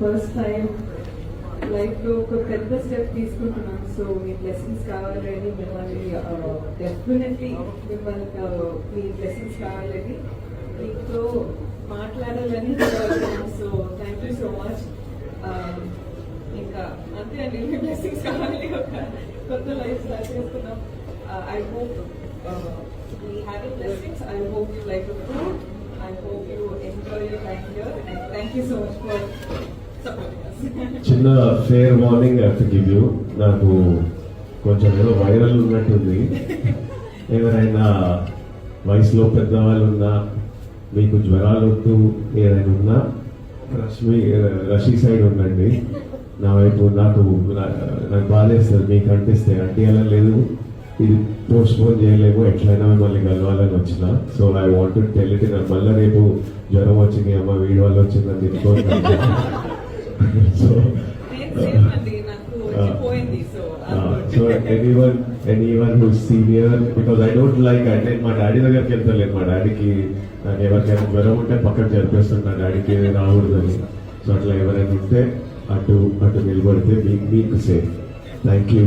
First time లైఫ్లో ఒక పెద్ద స్టెప్ తీసుకుంటున్నాను. సో మీ బ్లెస్సింగ్స్ కావాలని మిమ్మల్ని డెఫినెట్లీ మిమ్మల్ని మీ బ్లెస్సింగ్స్ కావాలని మీతో మాట్లాడాలని so thank you so much. ఇంకా అంతే అండి, మీ బ్లెస్సింగ్స్ కావాలి. ఒక కొత్త లైఫ్ స్టార్ట్ చేస్తున్నాం. I hope we have your blessings. I hope you like the food. I hope you enjoy your time here. And thank you so much for supporting us. చిన్న fair warning have to give you. నాకు కొంచెం ఏదో viral ఉన్నట్టుంది. ఎవరైనా వయసులో పెద్దవాళ్ళు ఉన్నా, మీకు జ్వరాలు వద్దు ఏదైనా ఉన్నా రషీ సైడ్ ఉండండి. నా వైపు నాకు బాధేస్తుంది మీకు అనిపిస్తే అంటే అలా లేదు, ఇది పోస్ట్ పోన్ చేయలేము, ఎట్లయినా మిమ్మల్ని కలవాలని వచ్చిన. So I want tell it. మళ్ళీ రేపు జ్వరం వచ్చింది అమ్మ వీడి వల్ల వచ్చిందని తిట్టుకోండి. So so anyone who senior, because I don't like అంటే మా డాడీ దగ్గరికి వెళ్తలేదు. మా డాడీకి నాకు ఎవరికైనా జ్వరం ఉంటే పక్కన జరిపేస్తాను, నా డాడీకి రాకూడదని. సో అట్లా ఎవరైనా ఉంటే అటు నిలబడితే మీకు సేఫ్. Thank you.